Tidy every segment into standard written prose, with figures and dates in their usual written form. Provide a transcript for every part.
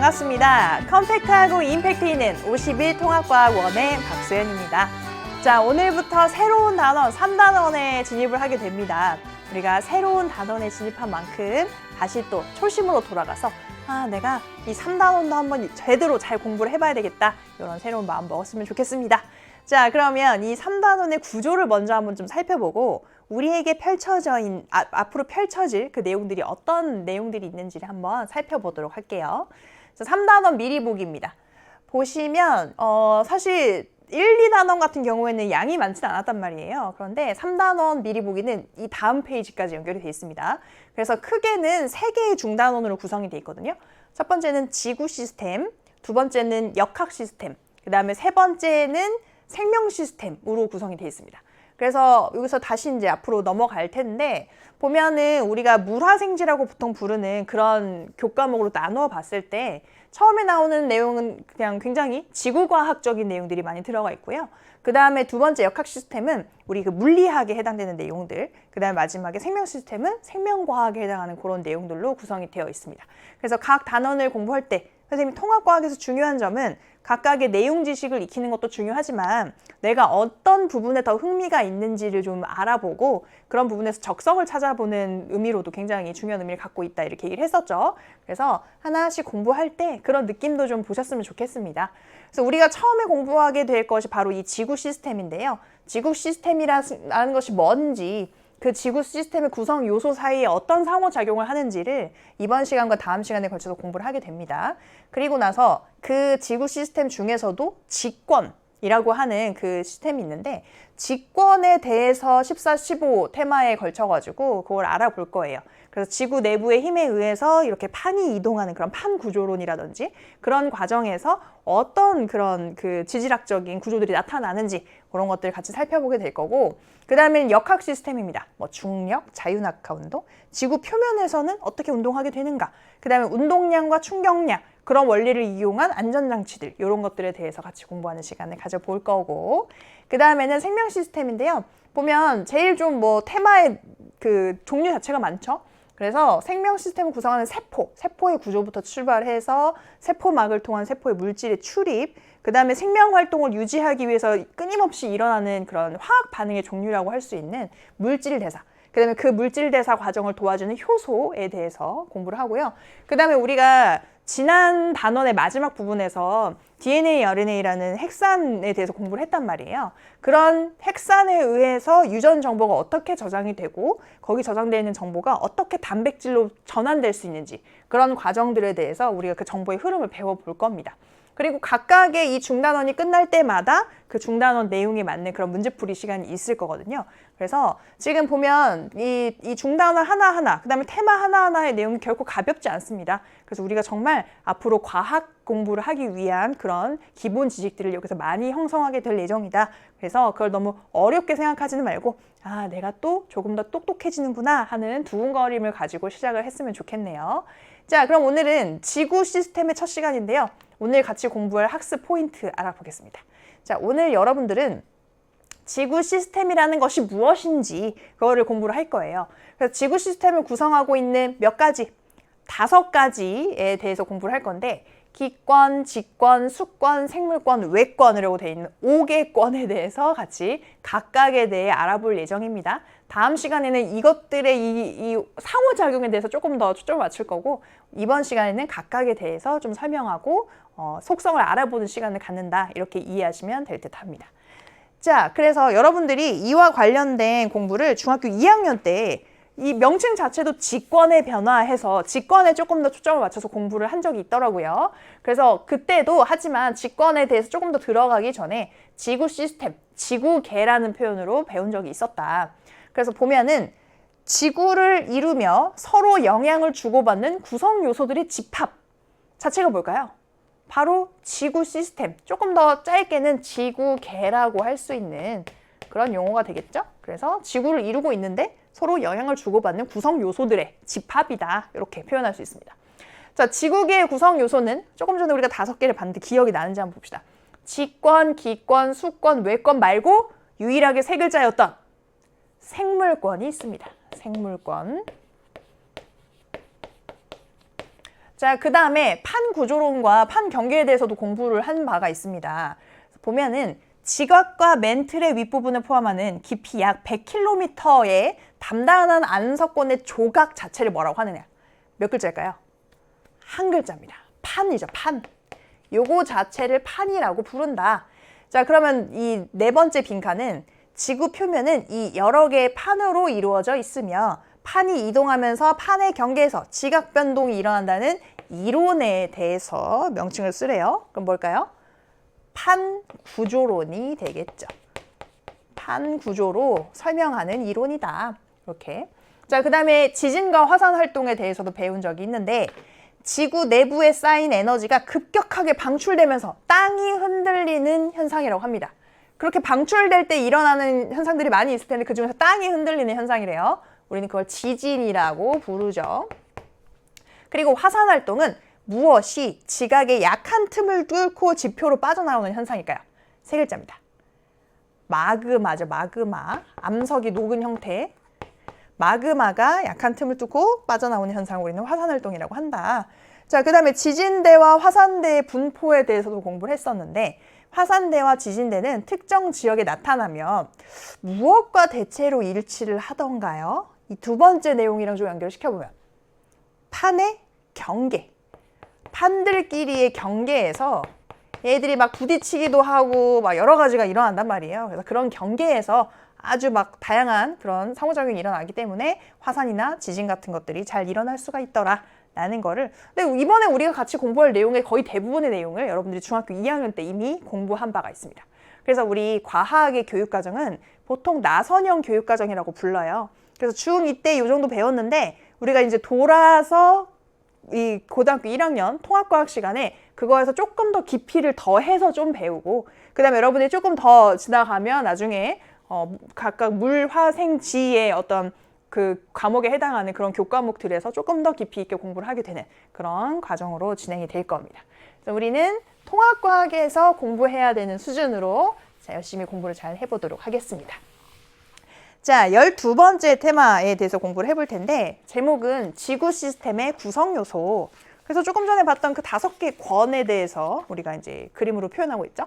반갑습니다. 컴팩트하고 임팩트 있는 51 통합과학원의 박소연입니다. 자, 오늘부터 새로운 단원 3단원에 진입을 하게 됩니다. 우리가 새로운 단원에 진입한 만큼 다시 또 초심으로 돌아가서 내가 이 3단원도 한번 제대로 잘 공부를 해봐야 되겠다. 이런 새로운 마음 먹었으면 좋겠습니다. 자, 그러면 이 3단원의 구조를 먼저 한번 좀 살펴보고 우리에게 앞으로 펼쳐질 그 내용들이 어떤 내용들이 있는지를 한번 살펴보도록 할게요. 자, 3단원 미리 보기입니다. 보시면 사실 1, 2단원 같은 경우에는 양이 많지는 않았단 말이에요. 그런데 3단원 미리 보기는 이 다음 페이지까지 연결이 되어 있습니다. 그래서 크게는 3개의 중단원으로 구성이 되어 있거든요. 첫 번째는 지구 시스템, 두 번째는 역학 시스템, 그 다음에 세 번째는 생명 시스템으로 구성이 되어 있습니다. 그래서 여기서 다시 이제 앞으로 넘어갈 텐데 보면은 우리가 물화생지라고 보통 부르는 그런 교과목으로 나누어 봤을 때 처음에 나오는 내용은 그냥 굉장히 지구과학적인 내용들이 많이 들어가 있고요. 그 다음에 두 번째 역학 시스템은 우리 그 물리학에 해당되는 내용들, 그 다음에 마지막에 생명 시스템은 생명과학에 해당하는 그런 내용들로 구성이 되어 있습니다. 그래서 각 단원을 공부할 때 선생님이 통합과학에서 중요한 점은 각각의 내용 지식을 익히는 것도 중요하지만 내가 어떤 부분에 더 흥미가 있는지를 좀 알아보고 그런 부분에서 적성을 찾아보는 의미로도 굉장히 중요한 의미를 갖고 있다 이렇게 얘기를 했었죠. 그래서 하나씩 공부할 때 그런 느낌도 좀 보셨으면 좋겠습니다. 그래서 우리가 처음에 공부하게 될 것이 바로 이 지구 시스템인데요. 지구 시스템이라는 것이 뭔지 그 지구 시스템의 구성 요소 사이에 어떤 상호작용을 하는지를 이번 시간과 다음 시간에 걸쳐서 공부를 하게 됩니다. 그리고 나서 그 지구 시스템 중에서도 직권이라고 하는 그 시스템이 있는데 직권에 대해서 14, 15 테마에 걸쳐가지고 그걸 알아볼 거예요. 그래서 지구 내부의 힘에 의해서 이렇게 판이 이동하는 그런 판 구조론이라든지 그런 과정에서 어떤 그런 그 지질학적인 구조들이 나타나는지 그런 것들을 같이 살펴보게 될 거고 그 다음에는 역학 시스템입니다. 뭐 중력, 자유낙하 운동, 지구 표면에서는 어떻게 운동하게 되는가 그 다음에 운동량과 충격량 그런 원리를 이용한 안전장치들 이런 것들에 대해서 같이 공부하는 시간을 가져볼 거고 그 다음에는 생명 시스템인데요. 보면 제일 좀 뭐 테마의 그 종류 자체가 많죠. 그래서 생명 시스템을 구성하는 세포의 구조부터 출발해서 세포막을 통한 세포의 물질의 출입, 그 다음에 생명 활동을 유지하기 위해서 끊임없이 일어나는 그런 화학 반응의 종류라고 할 수 있는 물질 대사, 그 다음에 그 물질 대사 과정을 도와주는 효소에 대해서 공부를 하고요. 그 다음에 우리가 지난 단원의 마지막 부분에서 DNA, RNA라는 핵산에 대해서 공부를 했단 말이에요. 그런 핵산에 의해서 유전 정보가 어떻게 저장이 되고 거기 저장되어 있는 정보가 어떻게 단백질로 전환될 수 있는지 그런 과정들에 대해서 우리가 그 정보의 흐름을 배워볼 겁니다. 그리고 각각의 이 중단원이 끝날 때마다 그 중단원 내용에 맞는 그런 문제풀이 시간이 있을 거거든요. 그래서 지금 보면 이 중단원 하나하나, 그 다음에 테마 하나하나의 내용이 결코 가볍지 않습니다. 그래서 우리가 정말 앞으로 과학 공부를 하기 위한 그런 기본 지식들을 여기서 많이 형성하게 될 예정이다. 그래서 그걸 너무 어렵게 생각하지는 말고 내가 또 조금 더 똑똑해지는구나 하는 두근거림을 가지고 시작을 했으면 좋겠네요. 자, 그럼 오늘은 지구 시스템의 첫 시간인데요. 오늘 같이 공부할 학습 포인트 알아보겠습니다. 자, 오늘 여러분들은 지구 시스템이라는 것이 무엇인지 그거를 공부를 할 거예요. 그래서 지구 시스템을 구성하고 있는 몇 가지, 5가지에 대해서 공부를 할 건데 기권, 직권, 수권, 생물권, 외권이라고 되어 있는 5개 권에 대해서 같이 각각에 대해 알아볼 예정입니다. 다음 시간에는 이것들의 이 상호작용에 대해서 조금 더 초점을 맞출 거고 이번 시간에는 각각에 대해서 좀 설명하고 속성을 알아보는 시간을 갖는다 이렇게 이해하시면 될 듯 합니다. 자, 그래서 여러분들이 이와 관련된 공부를 중학교 2학년 때 이 명칭 자체도 직권에 변화해서 직권에 조금 더 초점을 맞춰서 공부를 한 적이 있더라고요. 그래서 그때도 하지만 직권에 대해서 조금 더 들어가기 전에 지구 시스템, 지구계라는 표현으로 배운 적이 있었다. 그래서 보면은 지구를 이루며 서로 영향을 주고받는 구성 요소들의 집합 자체가 뭘까요? 바로 지구 시스템, 조금 더 짧게는 지구계라고 할 수 있는 그런 용어가 되겠죠? 그래서 지구를 이루고 있는데 서로 영향을 주고받는 구성 요소들의 집합이다. 이렇게 표현할 수 있습니다. 자, 지구계의 구성 요소는 조금 전에 우리가 5개를 봤는데 기억이 나는지 한번 봅시다. 직권, 기권, 수권, 외권 말고 유일하게 3글자였던 생물권이 있습니다. 생물권. 자, 그 다음에 판 구조론과 판 경계에 대해서도 공부를 한 바가 있습니다. 보면은 지각과 멘틀의 윗부분을 포함하는 깊이 약 100km의 단단한 안석권의 조각 자체를 뭐라고 하느냐? 몇 글자일까요? 한 글자입니다. 판이죠, 판. 요거 자체를 판이라고 부른다. 자, 그러면 이 네 번째 빈칸은 지구 표면은 이 여러 개의 판으로 이루어져 있으며 판이 이동하면서 판의 경계에서 지각 변동이 일어난다는 이론에 대해서 명칭을 쓰래요. 그럼 뭘까요? 판 구조론이 되겠죠. 판 구조로 설명하는 이론이다. 이렇게. 자, 그 다음에 지진과 화산 활동에 대해서도 배운 적이 있는데 지구 내부에 쌓인 에너지가 급격하게 방출되면서 땅이 흔들리는 현상이라고 합니다. 그렇게 방출될 때 일어나는 현상들이 많이 있을 텐데 그중에서 땅이 흔들리는 현상이래요. 우리는 그걸 지진이라고 부르죠. 그리고 화산 활동은 무엇이 지각의 약한 틈을 뚫고 지표로 빠져나오는 현상일까요? 세 글자입니다. 마그마죠. 마그마. 암석이 녹은 형태. 마그마가 약한 틈을 뚫고 빠져나오는 현상을 우리는 화산 활동이라고 한다. 자, 그 다음에 지진대와 화산대의 분포에 대해서도 공부를 했었는데 화산대와 지진대는 특정 지역에 나타나면 무엇과 대체로 일치를 하던가요? 이 두 번째 내용이랑 좀 연결시켜보면 판의 경계, 판들끼리의 경계에서 얘들이 막 부딪히기도 하고 막 여러 가지가 일어난단 말이에요. 그래서 그런 경계에서 아주 막 다양한 그런 상호작용이 일어나기 때문에 화산이나 지진 같은 것들이 잘 일어날 수가 있더라 라는 거를. 근데 이번에 우리가 같이 공부할 내용의 거의 대부분의 내용을 여러분들이 중학교 2학년 때 이미 공부한 바가 있습니다. 그래서 우리 과학의 교육과정은 보통 나선형 교육과정이라고 불러요. 그래서 중2 때 이 정도 배웠는데 우리가 이제 돌아서 이 고등학교 1학년 통합과학 시간에 그거에서 조금 더 깊이를 더해서 좀 배우고 그 다음에 여러분이 조금 더 지나가면 나중에 각각 물, 화, 생, 지의 어떤 그 과목에 해당하는 그런 교과목들에서 조금 더 깊이 있게 공부를 하게 되는 그런 과정으로 진행이 될 겁니다. 그래서 우리는 통합과학에서 공부해야 되는 수준으로 자, 열심히 공부를 잘 해보도록 하겠습니다. 자, 12번째 테마에 대해서 공부를 해볼 텐데 제목은 지구 시스템의 구성 요소. 그래서 조금 전에 봤던 그 5개 권에 대해서 우리가 이제 그림으로 표현하고 있죠.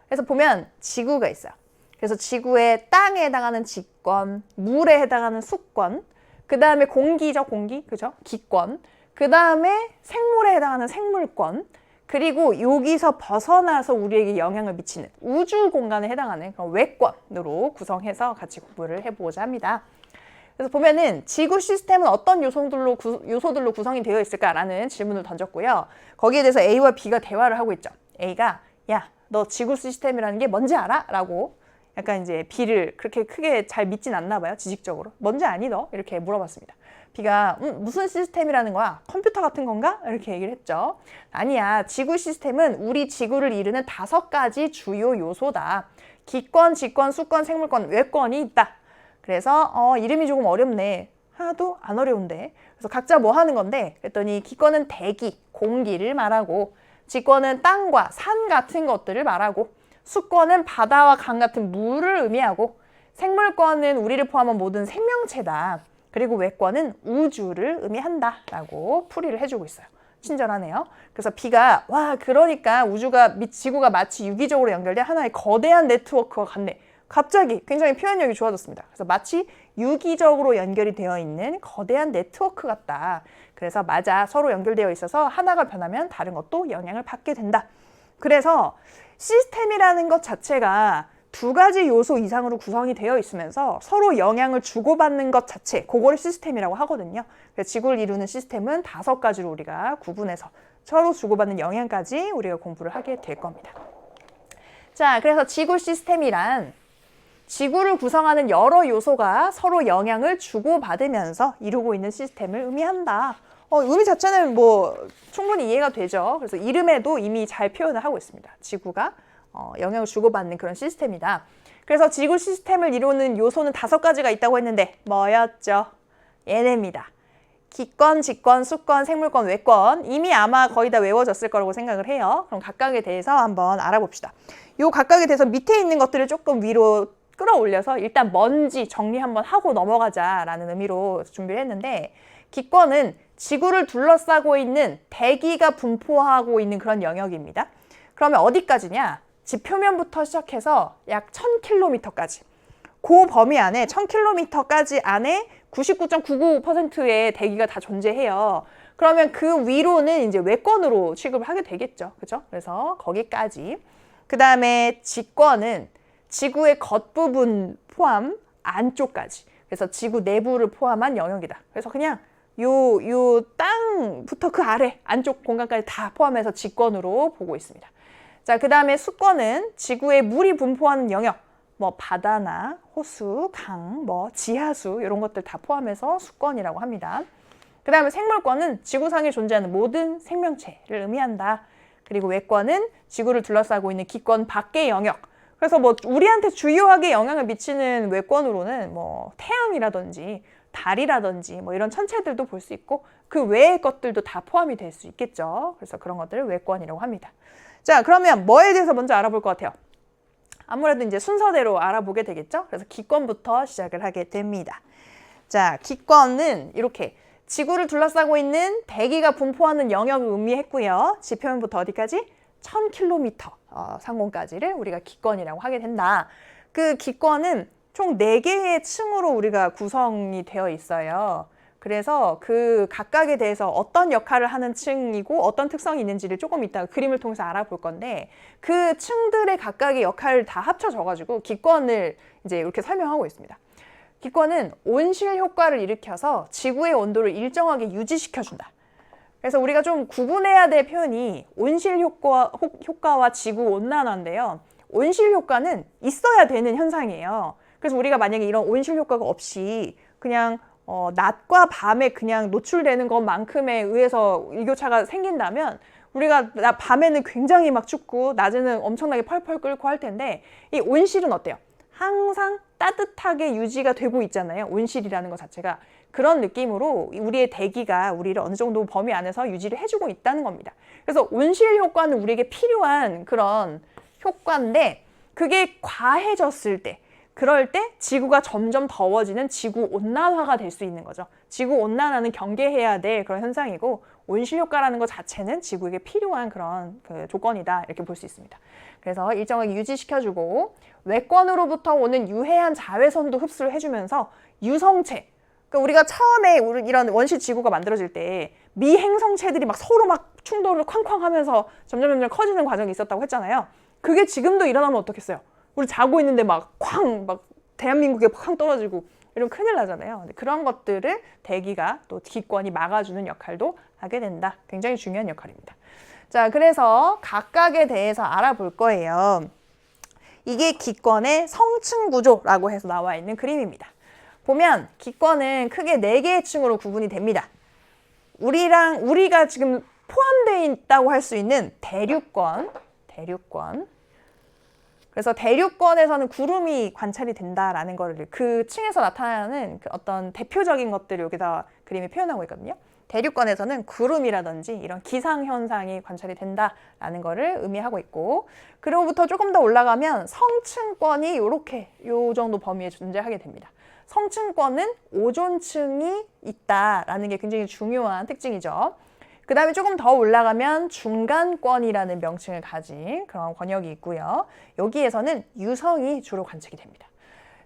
그래서 보면 지구가 있어요. 그래서 지구의 땅에 해당하는 지권, 물에 해당하는 수권, 그 다음에 공기죠, 공기, 그죠? 기권, 그 다음에 생물에 해당하는 생물권, 그리고 여기서 벗어나서 우리에게 영향을 미치는 우주 공간에 해당하는 그런 외권으로 구성해서 같이 공부를 해보고자 합니다. 그래서 보면은 지구 시스템은 어떤 요소들로 구성이 되어 있을까라는 질문을 던졌고요. 거기에 대해서 A와 B가 대화를 하고 있죠. A가 야, 너 지구 시스템이라는 게 뭔지 알아? 라고 약간 이제 B를 그렇게 크게 잘 믿진 않나 봐요. 지식적으로. 뭔지 아니 너? 이렇게 물어봤습니다. B가 무슨 시스템이라는 거야? 컴퓨터 같은 건가? 이렇게 얘기를 했죠. 아니야. 지구 시스템은 우리 지구를 이루는 5가지 주요 요소다. 기권, 지권, 수권, 생물권, 외권이 있다. 그래서 이름이 조금 어렵네. 하나도 안 어려운데. 그래서 각자 뭐 하는 건데 그랬더니 기권은 대기, 공기를 말하고 지권은 땅과 산 같은 것들을 말하고 수권은 바다와 강 같은 물을 의미하고 생물권은 우리를 포함한 모든 생명체다. 그리고 외권은 우주를 의미한다 라고 풀이를 해주고 있어요. 친절하네요. 그래서 B가 와 그러니까 지구가 마치 유기적으로 연결된 하나의 거대한 네트워크와 같네. 갑자기 굉장히 표현력이 좋아졌습니다. 그래서 마치 유기적으로 연결이 되어 있는 거대한 네트워크 같다. 그래서 맞아 서로 연결되어 있어서 하나가 변하면 다른 것도 영향을 받게 된다. 그래서 시스템이라는 것 자체가 2가지 요소 이상으로 구성이 되어 있으면서 서로 영향을 주고받는 것 자체, 그거를 시스템이라고 하거든요. 그래서 지구를 이루는 시스템은 5가지로 우리가 구분해서 서로 주고받는 영향까지 우리가 공부를 하게 될 겁니다. 자, 그래서 지구 시스템이란 지구를 구성하는 여러 요소가 서로 영향을 주고받으면서 이루고 있는 시스템을 의미한다. 의미 자체는 뭐 충분히 이해가 되죠. 그래서 이름에도 이미 잘 표현을 하고 있습니다. 지구가 영향을 주고받는 그런 시스템이다. 그래서 지구 시스템을 이루는 요소는 5가지가 있다고 했는데 뭐였죠? 얘네입니다. 기권, 지권, 수권, 생물권, 외권. 이미 아마 거의 다 외워졌을 거라고 생각을 해요. 그럼 각각에 대해서 한번 알아봅시다. 요 각각에 대해서 밑에 있는 것들을 조금 위로 끌어올려서 일단 먼지 정리 한번 하고 넘어가자라는 의미로 준비를 했는데 기권은 지구를 둘러싸고 있는 대기가 분포하고 있는 그런 영역입니다. 그러면 어디까지냐? 지표면부터 시작해서 약 1000km까지. 그 범위 안에 1000km까지 안에 99.99%의 대기가 다 존재해요. 그러면 그 위로는 이제 외권으로 취급을 하게 되겠죠. 그죠? 그래서 거기까지. 그 다음에 지권은 지구의 겉부분 포함 안쪽까지. 그래서 지구 내부를 포함한 영역이다. 그래서 그냥 요 땅부터 그 아래 안쪽 공간까지 다 포함해서 지권으로 보고 있습니다. 자, 그 다음에 수권은 지구에 물이 분포하는 영역, 뭐 바다나 호수, 강, 뭐 지하수 이런 것들 다 포함해서 수권이라고 합니다. 그 다음에 생물권은 지구상에 존재하는 모든 생명체를 의미한다. 그리고 외권은 지구를 둘러싸고 있는 기권 밖의 영역. 그래서 뭐 우리한테 주요하게 영향을 미치는 외권으로는 뭐 태양이라든지 달이라든지 뭐 이런 천체들도 볼 수 있고 그 외의 것들도 다 포함이 될 수 있겠죠. 그래서 그런 것들을 외권이라고 합니다. 자, 그러면 뭐에 대해서 먼저 알아볼 것 같아요? 아무래도 이제 순서대로 알아보게 되겠죠. 그래서 기권부터 시작을 하게 됩니다. 자, 기권은 이렇게 지구를 둘러싸고 있는 대기가 분포하는 영역을 의미했고요. 지표면부터 어디까지? 1000km 상공까지를 우리가 기권이라고 하게 된다. 그 기권은 총 4개의 층으로 우리가 구성이 되어 있어요. 그래서 그 각각에 대해서 어떤 역할을 하는 층이고 어떤 특성이 있는지를 조금 이따가 그림을 통해서 알아볼 건데 그 층들의 각각의 역할을 다 합쳐져가지고 기권을 이제 이렇게 설명하고 있습니다. 기권은 온실 효과를 일으켜서 지구의 온도를 일정하게 유지시켜준다. 그래서 우리가 좀 구분해야 될 표현이 온실 효과와 지구 온난화인데요. 온실 효과는 있어야 되는 현상이에요. 그래서 우리가 만약에 이런 온실 효과가 없이 그냥 낮과 밤에 그냥 노출되는 것만큼에 의해서 일교차가 생긴다면 우리가 밤에는 굉장히 막 춥고 낮에는 엄청나게 펄펄 끓고 할 텐데 이 온실은 어때요? 항상 따뜻하게 유지가 되고 있잖아요. 온실이라는 것 자체가. 그런 느낌으로 우리의 대기가 우리를 어느 정도 범위 안에서 유지를 해주고 있다는 겁니다. 그래서 온실 효과는 우리에게 필요한 그런 효과인데 그게 과해졌을 때 그럴 때 지구가 점점 더워지는 지구 온난화가 될 수 있는 거죠. 지구 온난화는 경계해야 될 그런 현상이고 온실 효과라는 것 자체는 지구에게 필요한 그런 조건이다 이렇게 볼 수 있습니다. 그래서 일정하게 유지시켜주고 외권으로부터 오는 유해한 자외선도 흡수를 해주면서 유성체, 그러니까 우리가 처음에 이런 원시 지구가 만들어질 때 미행성체들이 막 서로 막 충돌을 쾅쾅 하면서 점점 커지는 과정이 있었다고 했잖아요. 그게 지금도 일어나면 어떻겠어요? 우리 자고 있는데 막 대한민국에 쾅 떨어지고 이러면 큰일 나잖아요. 그런 것들을 대기가 또 기권이 막아주는 역할도 하게 된다. 굉장히 중요한 역할입니다. 자, 그래서 각각에 대해서 알아볼 거예요. 이게 기권의 성층 구조라고 해서 나와 있는 그림입니다. 보면 기권은 크게 4개의 층으로 구분이 됩니다. 우리가 지금 포함되어 있다고 할 수 있는 대륙권. 그래서 대륙권에서는 구름이 관찰이 된다라는 거를 그 층에서 나타나는 그 어떤 대표적인 것들을 여기다 그림에 표현하고 있거든요. 대륙권에서는 구름이라든지 이런 기상현상이 관찰이 된다라는 거를 의미하고 있고 그로부터 조금 더 올라가면 성층권이 요 정도 범위에 존재하게 됩니다. 성층권은 오존층이 있다라는 게 굉장히 중요한 특징이죠. 그 다음에 조금 더 올라가면 중간권이라는 명칭을 가진 그런 권역이 있고요. 여기에서는 유성이 주로 관측이 됩니다.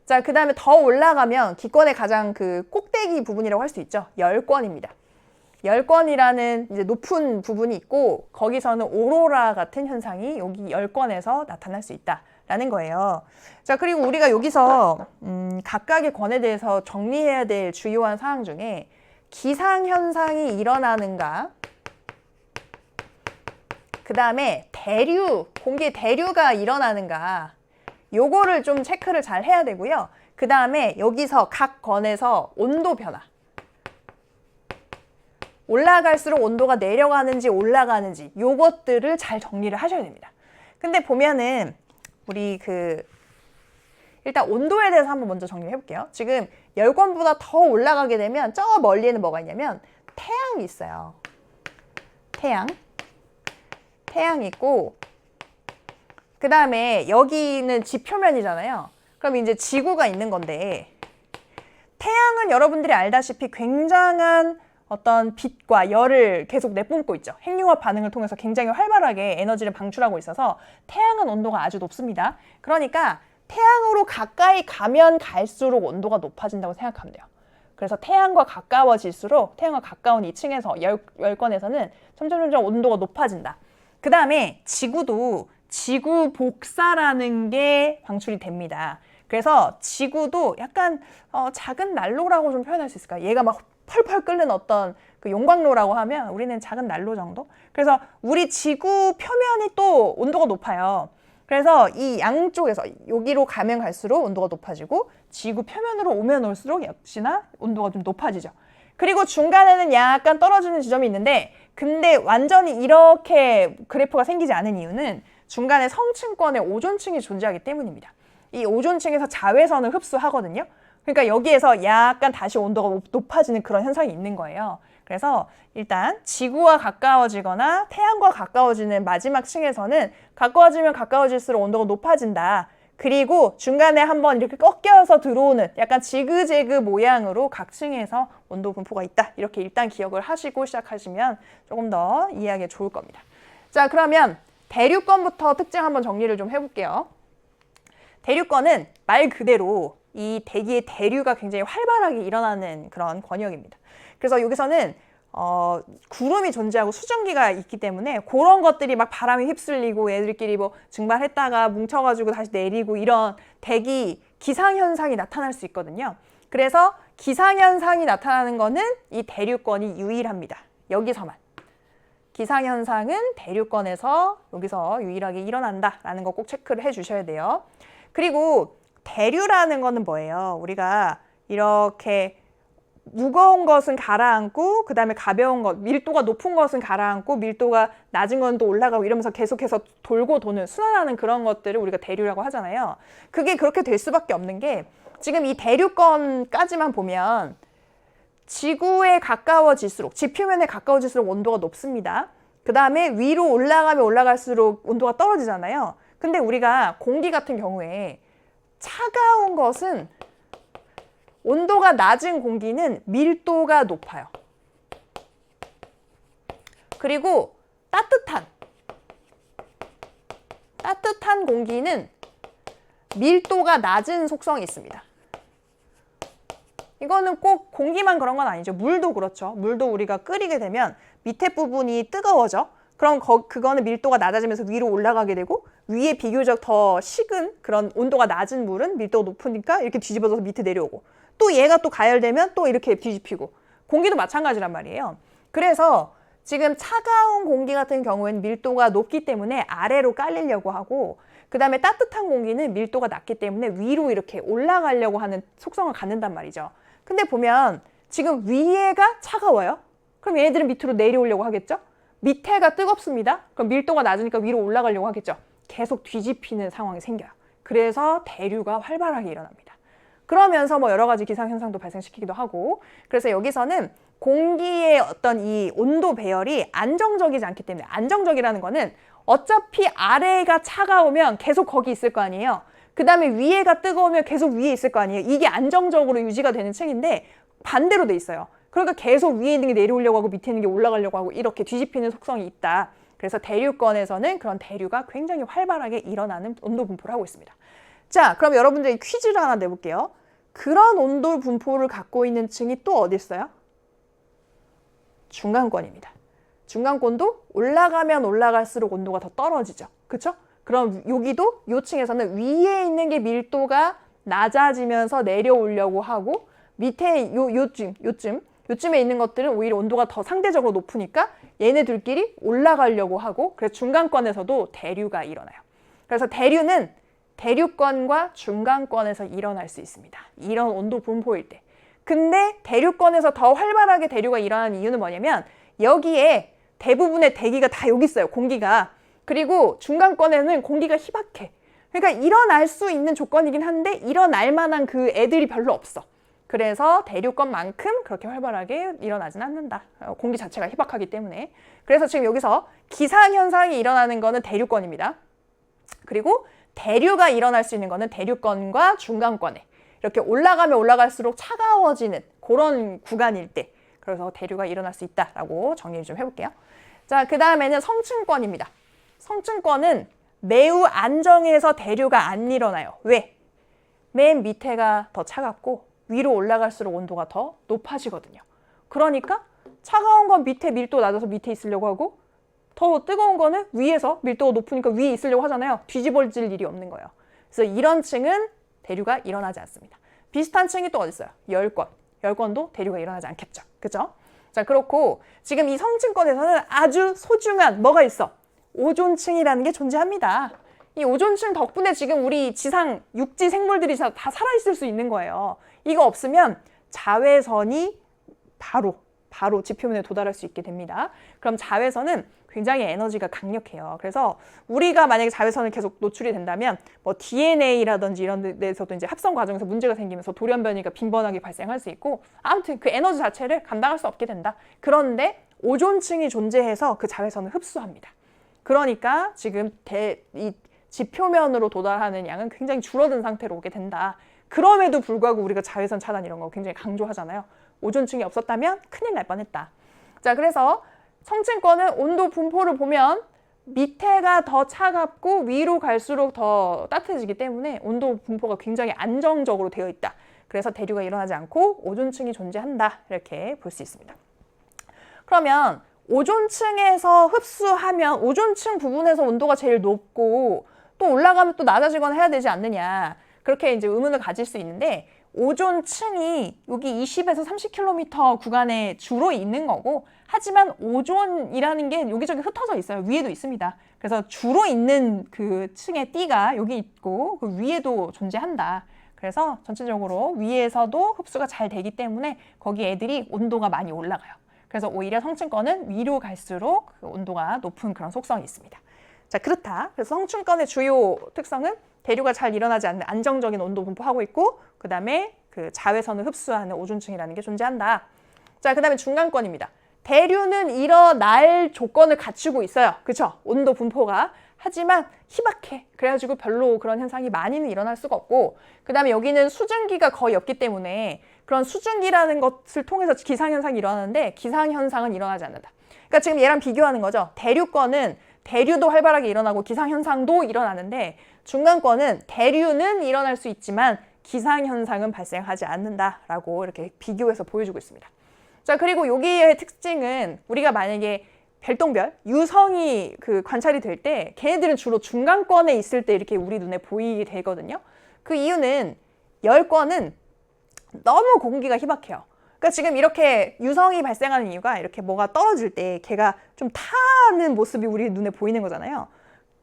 자, 그 다음에 더 올라가면 기권의 가장 그 꼭대기 부분이라고 할 수 있죠. 열권입니다. 열권이라는 이제 높은 부분이 있고 거기서는 오로라 같은 현상이 여기 열권에서 나타날 수 있다라는 거예요. 자, 그리고 우리가 여기서 각각의 권에 대해서 정리해야 될 주요한 사항 중에 기상현상이 일어나는가, 그 다음에 공기의 대류가 일어나는가, 요거를 좀 체크를 잘 해야 되고요. 그 다음에 여기서 각 권에서 온도 변화, 올라갈수록 온도가 내려가는지 올라가는지 요것들을 잘 정리를 하셔야 됩니다. 근데 보면은 우리 일단 온도에 대해서 한번 먼저 정리를 해볼게요. 지금 열권보다 더 올라가게 되면 저 멀리에는 뭐가 있냐면 태양이 있어요. 태양이 있고 그 다음에 여기는 지표면이잖아요. 그럼 이제 지구가 있는 건데 태양은 여러분들이 알다시피 굉장한 어떤 빛과 열을 계속 내뿜고 있죠. 핵융합 반응을 통해서 굉장히 활발하게 에너지를 방출하고 있어서 태양은 온도가 아주 높습니다. 그러니까 태양으로 가까이 가면 갈수록 온도가 높아진다고 생각하면 돼요. 그래서 태양과 가까워질수록 태양과 가까운 이 층에서 열권에서는 점점 온도가 높아진다. 그 다음에 지구도 지구 복사라는 게 방출이 됩니다. 그래서 지구도 약간 작은 난로라고 좀 표현할 수 있을까요? 얘가 막 펄펄 끓는 어떤 그 용광로라고 하면 우리는 작은 난로 정도? 그래서 우리 지구 표면이 또 온도가 높아요. 그래서 이 양쪽에서 여기로 가면 갈수록 온도가 높아지고 지구 표면으로 오면 올수록 역시나 온도가 좀 높아지죠. 그리고 중간에는 약간 떨어지는 지점이 있는데 근데 완전히 이렇게 그래프가 생기지 않은 이유는 중간에 성층권에 오존층이 존재하기 때문입니다. 이 오존층에서 자외선을 흡수하거든요. 그러니까 여기에서 약간 다시 온도가 높아지는 그런 현상이 있는 거예요. 그래서 일단 지구와 가까워지거나 태양과 가까워지는 마지막 층에서는 가까워지면 가까워질수록 온도가 높아진다. 그리고 중간에 한번 이렇게 꺾여서 들어오는 약간 지그재그 모양으로 각 층에서 온도 분포가 있다. 이렇게 일단 기억을 하시고 시작하시면 조금 더 이해하기 좋을 겁니다. 자, 그러면 대류권부터 특징 한번 정리를 좀 해볼게요. 대류권은 말 그대로 이 대기의 대류가 굉장히 활발하게 일어나는 그런 권역입니다. 그래서 여기서는 구름이 존재하고 수증기가 있기 때문에 그런 것들이 막 바람에 휩쓸리고 애들끼리 뭐 증발했다가 뭉쳐가지고 다시 내리고 이런 대기 기상현상이 나타날 수 있거든요. 그래서 기상현상이 나타나는 거는 이 대류권이 유일합니다. 여기서만. 기상현상은 대류권에서 여기서 유일하게 일어난다라는 거 꼭 체크를 해주셔야 돼요. 그리고 대류라는 거는 뭐예요? 우리가 이렇게 무거운 것은 가라앉고 그 다음에 가벼운 것, 밀도가 높은 것은 가라앉고 밀도가 낮은 건 또 올라가고 이러면서 계속해서 돌고 도는 순환하는 그런 것들을 우리가 대류라고 하잖아요. 그게 그렇게 될 수밖에 없는 게 지금 이 대류권까지만 보면 지구에 가까워질수록, 지표면에 가까워질수록 온도가 높습니다. 그 다음에 위로 올라가면 올라갈수록 온도가 떨어지잖아요. 근데 우리가 공기 같은 경우에 차가운 것은 온도가 낮은 공기는 밀도가 높아요. 그리고 따뜻한 공기는 밀도가 낮은 속성이 있습니다. 이거는 꼭 공기만 그런 건 아니죠. 물도 그렇죠. 물도 우리가 끓이게 되면 밑에 부분이 뜨거워져. 그럼 그거는 밀도가 낮아지면서 위로 올라가게 되고 위에 비교적 더 식은 그런 온도가 낮은 물은 밀도가 높으니까 이렇게 뒤집어져서 밑에 내려오고 또 얘가 또 가열되면 또 이렇게 뒤집히고 공기도 마찬가지란 말이에요. 그래서 지금 차가운 공기 같은 경우에는 밀도가 높기 때문에 아래로 깔리려고 하고 그 다음에 따뜻한 공기는 밀도가 낮기 때문에 위로 이렇게 올라가려고 하는 속성을 갖는단 말이죠. 근데 보면 지금 위에가 차가워요. 그럼 얘네들은 밑으로 내려오려고 하겠죠? 밑에가 뜨겁습니다. 그럼 밀도가 낮으니까 위로 올라가려고 하겠죠. 계속 뒤집히는 상황이 생겨요. 그래서 대류가 활발하게 일어납니다. 그러면서 뭐 여러 가지 기상현상도 발생시키기도 하고 그래서 여기서는 공기의 어떤 이 온도 배열이 안정적이지 않기 때문에 안정적이라는 거는 어차피 아래가 차가우면 계속 거기 있을 거 아니에요. 그 다음에 위에가 뜨거우면 계속 위에 있을 거 아니에요. 이게 안정적으로 유지가 되는 층인데 반대로 돼 있어요. 그러니까 계속 위에 있는 게 내려오려고 하고 밑에 있는 게 올라가려고 하고 이렇게 뒤집히는 속성이 있다. 그래서 대류권에서는 그런 대류가 굉장히 활발하게 일어나는 온도 분포를 하고 있습니다. 자, 그럼 여러분들이 퀴즈를 하나 내볼게요. 그런 온도 분포를 갖고 있는 층이 또 어디 있어요? 중간권입니다. 중간권도 올라가면 올라갈수록 온도가 더 떨어지죠. 그렇죠? 그럼 여기도 요 층에서는 위에 있는 게 밀도가 낮아지면서 내려오려고 하고 밑에 요쯤에 있는 것들은 오히려 온도가 더 상대적으로 높으니까 얘네들끼리 올라가려고 하고 그래서 중간권에서도 대류가 일어나요. 그래서 대류는 대류권과 중간권에서 일어날 수 있습니다. 이런 온도 분포일 때. 근데 대류권에서 더 활발하게 대류가 일어나는 이유는 뭐냐면 여기에 대부분의 대기가 다 여기 있어요. 공기가. 그리고 중간권에는 공기가 희박해. 그러니까 일어날 수 있는 조건이긴 한데 일어날 만한 그 애들이 별로 없어. 그래서 대류권만큼 그렇게 활발하게 일어나진 않는다. 공기 자체가 희박하기 때문에. 그래서 지금 여기서 기상현상이 일어나는 거는 대류권입니다. 그리고 대류가 일어날 수 있는 거는 대류권과 중간권에 이렇게 올라가면 올라갈수록 차가워지는 그런 구간일 때 그래서 대류가 일어날 수 있다라고 정리를 좀 해볼게요. 자, 그 다음에는 성층권입니다. 성층권은 매우 안정해서 대류가 안 일어나요. 왜? 맨 밑에가 더 차갑고 위로 올라갈수록 온도가 더 높아지거든요. 그러니까 차가운 건 밑에 밀도 낮아서 밑에 있으려고 하고 더 뜨거운 거는 위에서 밀도가 높으니까 위에 있으려고 하잖아요. 뒤집어질 일이 없는 거예요. 그래서 이런 층은 대류가 일어나지 않습니다. 비슷한 층이 또 어디 있어요? 열권. 열권도 대류가 일어나지 않겠죠. 그죠? 자, 그렇고 지금 이 성층권에서는 아주 소중한 뭐가 있어? 오존층이라는 게 존재합니다. 이 오존층 덕분에 지금 우리 지상 육지 생물들이 다 살아있을 수 있는 거예요. 이거 없으면 자외선이 바로 지표면에 도달할 수 있게 됩니다. 그럼 자외선은 굉장히 에너지가 강력해요. 그래서 우리가 만약에 자외선을 계속 노출이 된다면 뭐 DNA라든지 이런 데서도 이제 합성 과정에서 문제가 생기면서 돌연 변이가 빈번하게 발생할 수 있고 아무튼 그 에너지 자체를 감당할 수 없게 된다. 그런데 오존층이 존재해서 그 자외선을 흡수합니다. 그러니까 지금 이 지표면으로 도달하는 양은 굉장히 줄어든 상태로 오게 된다. 그럼에도 불구하고 우리가 자외선 차단 이런 거 굉장히 강조하잖아요. 오존층이 없었다면 큰일 날 뻔했다. 자, 그래서 성층권은 온도 분포를 보면 밑에가 더 차갑고 위로 갈수록 더 따뜻해지기 때문에 온도 분포가 굉장히 안정적으로 되어 있다. 그래서 대류가 일어나지 않고 오존층이 존재한다. 이렇게 볼 수 있습니다. 그러면 오존층에서 흡수하면 오존층 부분에서 온도가 제일 높고 또 올라가면 또 낮아지거나 해야 되지 않느냐. 그렇게 이제 의문을 가질 수 있는데 오존층이 여기 20에서 30km 구간에 주로 있는 거고 하지만 오존이라는 게 여기저기 흩어져 있어요. 위에도 있습니다. 그래서 주로 있는 그 층의 띠가 여기 있고 그 위에도 존재한다. 그래서 전체적으로 위에서도 흡수가 잘 되기 때문에 거기 애들이 온도가 많이 올라가요. 그래서 오히려 성층권은 위로 갈수록 그 온도가 높은 그런 속성이 있습니다. 자, 그렇다. 그래서 성층권의 주요 특성은 대류가 잘 일어나지 않는 안정적인 온도 분포하고 있고 그 다음에 그 자외선을 흡수하는 오존층이라는 게 존재한다. 자, 그 다음에 중간권입니다. 대류는 일어날 조건을 갖추고 있어요. 그렇죠? 온도 분포가. 하지만 희박해. 그래가지고 별로 그런 현상이 많이는 일어날 수가 없고 그 다음에 여기는 수증기가 거의 없기 때문에 그런 수증기라는 것을 통해서 기상현상이 일어나는데 기상현상은 일어나지 않는다. 그러니까 지금 얘랑 비교하는 거죠. 대류권은 대류도 활발하게 일어나고 기상현상도 일어나는데 중간권은 대류는 일어날 수 있지만 기상현상은 발생하지 않는다라고 이렇게 비교해서 보여주고 있습니다. 자, 그리고 여기의 특징은 우리가 만약에 별똥별, 유성이 그 관찰이 될 때 걔네들은 주로 중간권에 있을 때 이렇게 우리 눈에 보이게 되거든요. 그 이유는 열권은 너무 공기가 희박해요. 그러니까 지금 이렇게 유성이 발생하는 이유가 이렇게 뭐가 떨어질 때 걔가 좀 타는 모습이 우리 눈에 보이는 거잖아요.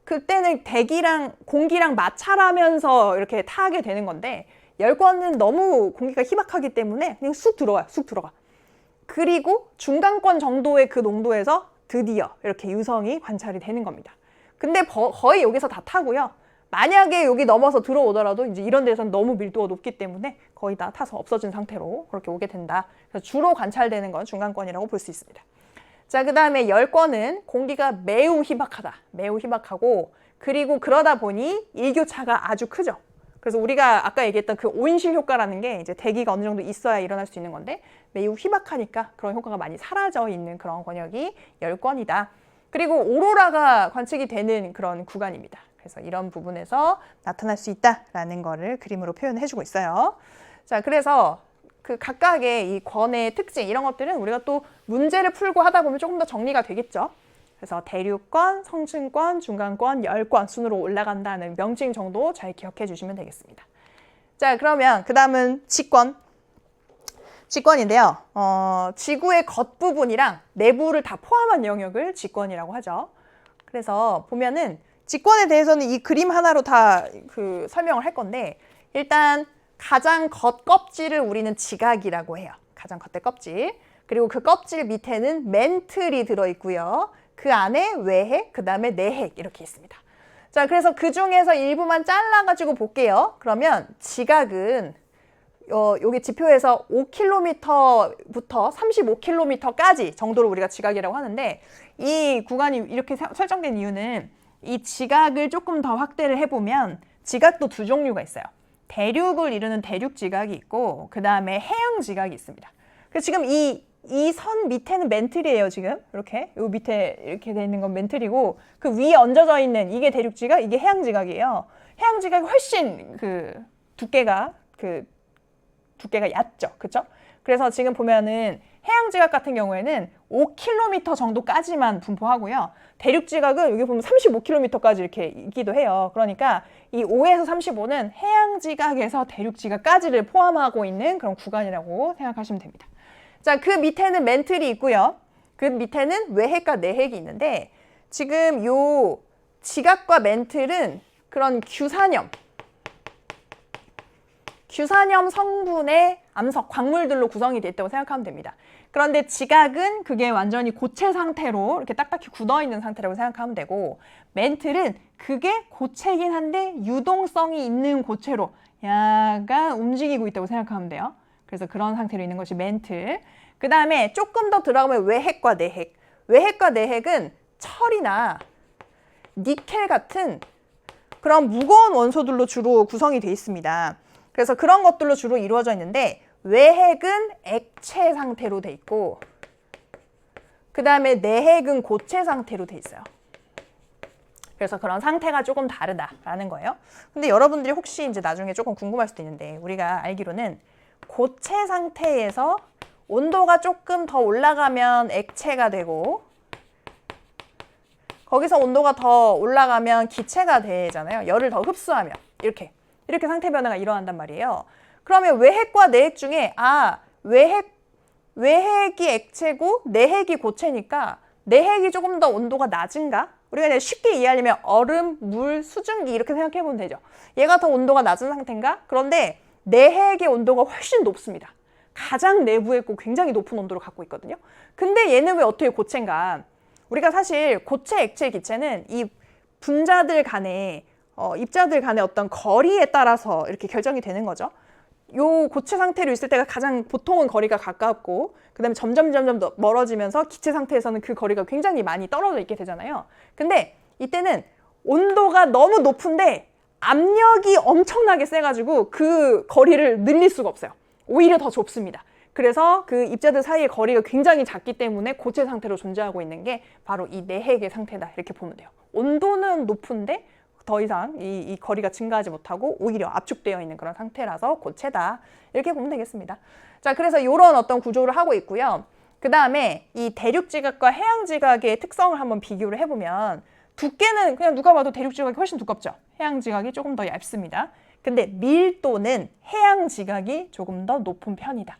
그때는 대기랑 공기랑 마찰하면서 이렇게 타게 되는 건데 열권은 너무 공기가 희박하기 때문에 그냥 쑥 들어와요. 쑥 들어가. 그리고 중간권 정도의 그 농도에서 드디어 이렇게 유성이 관찰이 되는 겁니다. 근데 거의 여기서 다 타고요. 만약에 여기 넘어서 들어오더라도 이제 이런 데서는 너무 밀도가 높기 때문에 거의 다 타서 없어진 상태로 그렇게 오게 된다. 그래서 주로 관찰되는 건 중간권이라고 볼 수 있습니다. 자, 그 다음에 열권은 공기가 매우 희박하다. 매우 희박하고 그리고 그러다 보니 일교차가 아주 크죠. 그래서 우리가 아까 얘기했던 그 온실 효과라는 게 이제 대기가 어느 정도 있어야 일어날 수 있는 건데 매우 희박하니까 그런 효과가 많이 사라져 있는 그런 권역이 열권이다. 그리고 오로라가 관측이 되는 그런 구간입니다. 그래서 이런 부분에서 나타날 수 있다라는 거를 그림으로 표현해주고 있어요. 자, 그래서 그 각각의 이 권의 특징 이런 것들은 우리가 또 문제를 풀고 하다 보면 조금 더 정리가 되겠죠. 그래서 대류권, 성층권, 중간권, 열권 순으로 올라간다는 명칭 정도 잘 기억해 주시면 되겠습니다. 자, 그러면 그 다음은 직권. 직권인데요. 지구의 겉부분이랑 내부를 다 포함한 영역을 직권이라고 하죠. 그래서 보면은 직권에 대해서는 이 그림 하나로 다 그 설명을 할 건데 일단 가장 겉 껍질을 우리는 지각이라고 해요. 가장 겉의 껍질. 그리고 그 껍질 밑에는 멘틀이 들어있고요. 그 안에 외핵, 그 다음에 내핵 이렇게 있습니다. 자, 그래서 그 중에서 일부만 잘라가지고 볼게요. 그러면 지각은 여기 지표에서 5km부터 35km까지 정도로 우리가 지각이라고 하는데 이 구간이 이렇게 설정된 이유는 이 지각을 조금 더 확대를 해보면 지각도 두 종류가 있어요. 대륙을 이루는 대륙 지각이 있고 그 다음에 해양 지각이 있습니다. 그래서 지금 이 이 선 밑에는 멘틀이에요, 지금. 이렇게. 요 밑에 이렇게 돼 있는 건 멘틀이고, 그 위에 얹어져 있는 이게 대륙지각, 이게 해양지각이에요. 해양지각이 훨씬 두께가 얕죠. 그쵸? 그래서 지금 보면은 해양지각 같은 경우에는 5km 정도까지만 분포하고요. 대륙지각은 여기 보면 35km까지 이렇게 있기도 해요. 그러니까 이 5에서 35는 해양지각에서 대륙지각까지를 포함하고 있는 그런 구간이라고 생각하시면 됩니다. 자, 그 밑에는 멘틀이 있고요. 그 밑에는 외핵과 내핵이 있는데 지금 요 지각과 멘틀은 그런 규산염 성분의 암석, 광물들로 구성이 되어 있다고 생각하면 됩니다. 그런데 지각은 그게 완전히 고체 상태로 이렇게 딱딱히 굳어있는 상태라고 생각하면 되고, 멘틀은 그게 고체이긴 한데 유동성이 있는 고체로 약간 움직이고 있다고 생각하면 돼요. 그래서 그런 상태로 있는 것이 멘틀. 그 다음에 조금 더 들어가면 외핵과 내핵. 외핵과 내핵은 철이나 니켈 같은 그런 무거운 원소들로 주로 구성이 되어 있습니다. 그래서 그런 것들로 주로 이루어져 있는데 외핵은 액체 상태로 돼 있고 그 다음에 내핵은 고체 상태로 돼 있어요. 그래서 그런 상태가 조금 다르다라는 거예요. 근데 여러분들이 혹시 이제 나중에 조금 궁금할 수도 있는데 우리가 알기로는 고체 상태에서 온도가 조금 더 올라가면 액체가 되고 거기서 온도가 더 올라가면 기체가 되잖아요. 열을 더 흡수하면 이렇게 상태 변화가 일어난단 말이에요. 그러면 외핵과 내핵 중에 외핵이 액체고 내핵이 고체니까 내핵이 조금 더 온도가 낮은가? 우리가 그냥 쉽게 이해하려면 얼음, 물, 수증기 이렇게 생각해 보면 되죠. 얘가 더 온도가 낮은 상태인가? 그런데 내핵의 온도가 훨씬 높습니다. 가장 내부에 있고 굉장히 높은 온도를 갖고 있거든요. 근데 얘는 왜 어떻게 고체인가? 우리가 사실 고체, 액체, 기체는 이 분자들 간에 입자들 간의 어떤 거리에 따라서 이렇게 결정이 되는 거죠. 요 고체 상태로 있을 때가 가장 보통은 거리가 가깝고 그 다음에 점점 더 멀어지면서 기체 상태에서는 그 거리가 굉장히 많이 떨어져 있게 되잖아요. 근데 이때는 온도가 너무 높은데 압력이 엄청나게 세가지고 그 거리를 늘릴 수가 없어요. 오히려 더 좁습니다. 그래서 그 입자들 사이의 거리가 굉장히 작기 때문에 고체 상태로 존재하고 있는 게 바로 이 내핵의 상태다 이렇게 보면 돼요. 온도는 높은데 더 이상 이 거리가 증가하지 못하고 오히려 압축되어 있는 그런 상태라서 고체다 이렇게 보면 되겠습니다. 자, 그래서 이런 어떤 구조를 하고 있고요. 그 다음에 이 대륙지각과 해양지각의 특성을 한번 비교를 해보면 두께는 그냥 누가 봐도 대륙지각이 훨씬 두껍죠. 해양지각이 조금 더 얇습니다. 근데 밀도는 해양지각이 조금 더 높은 편이다.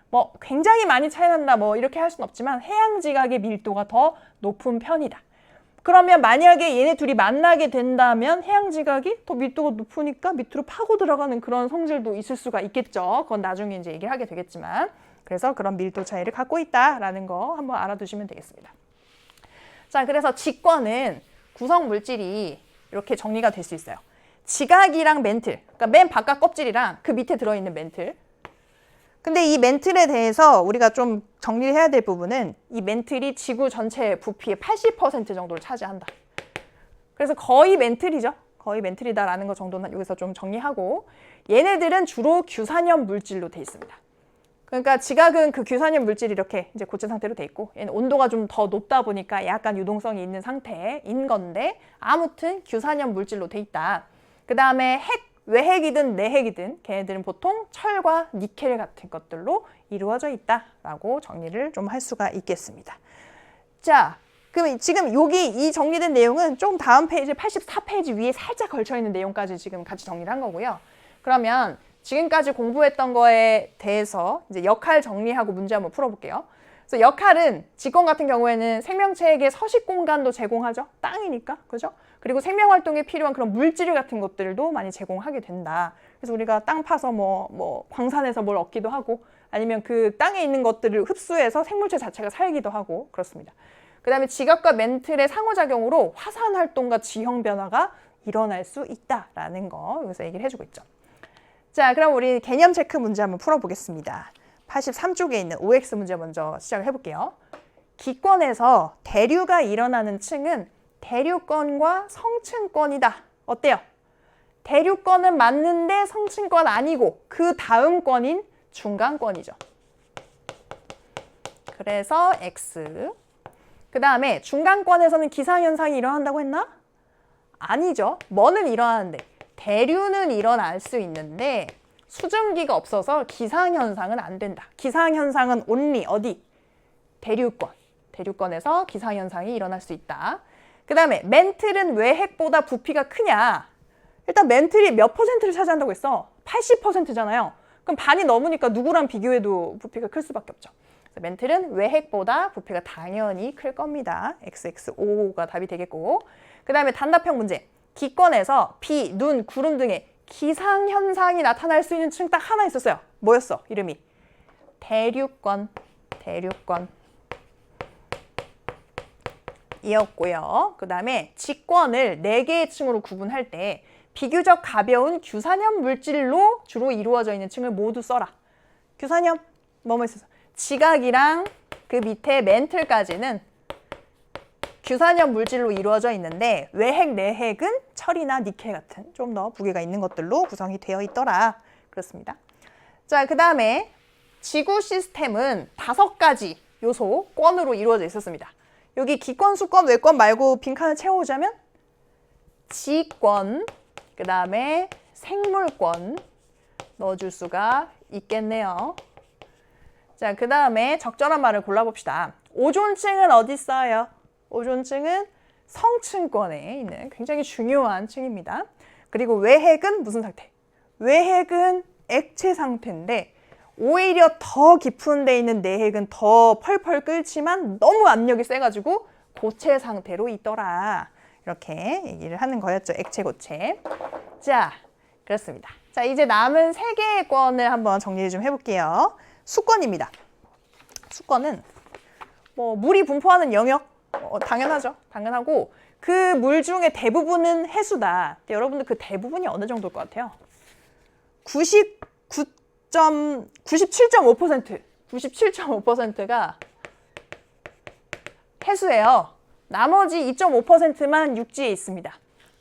뭐 굉장히 많이 차이 난다 뭐 이렇게 할 수는 없지만 해양지각의 밀도가 더 높은 편이다. 그러면 만약에 얘네 둘이 만나게 된다면 해양지각이 더 밀도가 높으니까 밑으로 파고 들어가는 그런 성질도 있을 수가 있겠죠. 그건 나중에 이제 얘기를 하게 되겠지만 그래서 그런 밀도 차이를 갖고 있다라는 거 한번 알아두시면 되겠습니다. 자, 그래서 직권은 구성 물질이 이렇게 정리가 될 수 있어요. 지각이랑 멘틀, 그러니까 맨 바깥 껍질이랑 그 밑에 들어있는 멘틀. 근데 이 멘틀에 대해서 우리가 좀 정리를 해야 될 부분은 이 멘틀이 지구 전체 부피의 80% 정도를 차지한다. 그래서 거의 멘틀이죠. 거의 멘틀이다라는 거 정도는 여기서 좀 정리하고 얘네들은 주로 규산염 물질로 돼 있습니다. 그러니까 지각은 그 규산염 물질이 이렇게 이제 고체 상태로 돼 있고 얘는 온도가 좀 더 높다 보니까 약간 유동성이 있는 상태인 건데 아무튼 규산염 물질로 돼 있다. 그 다음에 외핵이든 내핵이든 걔네들은 보통 철과 니켈 같은 것들로 이루어져 있다라고 정리를 좀 할 수가 있겠습니다. 자, 그럼 지금 여기 이 정리된 내용은 좀 다음 페이지 84페이지 위에 살짝 걸쳐있는 내용까지 지금 같이 정리를 한 거고요. 그러면 지금까지 공부했던 거에 대해서 이제 역할 정리하고 문제 한번 풀어볼게요. 그래서 역할은 직권 같은 경우에는 생명체에게 서식 공간도 제공하죠. 땅이니까, 그죠? 그리고 생명 활동에 필요한 그런 물질 같은 것들도 많이 제공하게 된다. 그래서 우리가 땅 파서 뭐 광산에서 뭘 얻기도 하고 아니면 그 땅에 있는 것들을 흡수해서 생물체 자체가 살기도 하고 그렇습니다. 그 다음에 지각과 멘틀의 상호작용으로 화산 활동과 지형 변화가 일어날 수 있다라는 거 여기서 얘기를 해주고 있죠. 자, 그럼 우리 개념 체크 문제 한번 풀어보겠습니다. 83쪽에 있는 OX 문제 먼저 시작을 해볼게요. 기권에서 대류가 일어나는 층은 대류권과 성층권이다. 어때요? 대류권은 맞는데 성층권 아니고 그 다음 권인 중간권이죠. 그래서 X. 그 다음에 중간권에서는 기상현상이 일어난다고 했나? 아니죠. 뭐는 일어나는데 대류는 일어날 수 있는데 수증기가 없어서 기상현상은 안 된다. 기상현상은 only 어디? 대류권. 대류권에서 기상현상이 일어날 수 있다. 그 다음에 멘틀은 왜 핵보다 부피가 크냐? 일단 멘틀이 몇 퍼센트를 차지한다고 했어? 80%잖아요. 그럼 반이 넘으니까 누구랑 비교해도 부피가 클 수밖에 없죠. 그래서 멘틀은 왜 핵보다 부피가 당연히 클 겁니다. XXO가 답이 되겠고. 그 다음에 단답형 문제. 기권에서 비, 눈, 구름 등의 기상현상이 나타날 수 있는 층 딱 하나 있었어요. 뭐였어? 이름이? 대류권. 대류권. 이었고요. 그 다음에 직권을 4개의 층으로 구분할 때 비교적 가벼운 규산염 물질로 주로 이루어져 있는 층을 모두 써라. 규산염 뭐뭐 있었어? 지각이랑 그 밑에 멘틀까지는 규산염 물질로 이루어져 있는데 외핵, 내핵은 철이나 니켈 같은 좀 더 무게가 있는 것들로 구성이 되어 있더라. 그렇습니다. 자, 그 다음에 지구 시스템은 5가지 요소, 권으로 이루어져 있었습니다. 여기 기권, 수권, 외권 말고 빈칸을 채워오자면 지권, 그 다음에 생물권 넣어줄 수가 있겠네요. 자, 그 다음에 적절한 말을 골라봅시다. 오존층은 어디 있어요? 오존층은 성층권에 있는 굉장히 중요한 층입니다. 그리고 외핵은 무슨 상태? 외핵은 액체 상태인데 오히려 더 깊은 데 있는 내핵은 더 펄펄 끓지만 너무 압력이 세가지고 고체 상태로 있더라. 이렇게 얘기를 하는 거였죠. 액체, 고체. 자, 그렇습니다. 자, 이제 남은 3개의 권을 한번 정리 좀 해볼게요. 수권입니다. 수권은 뭐 물이 분포하는 영역, 당연하죠. 당연하고 그 물 중에 대부분은 해수다. 근데 여러분들 그 대부분이 어느 정도일 것 같아요? 97.5%, 97.5%가 해수예요. 나머지 2.5%만 육지에 있습니다.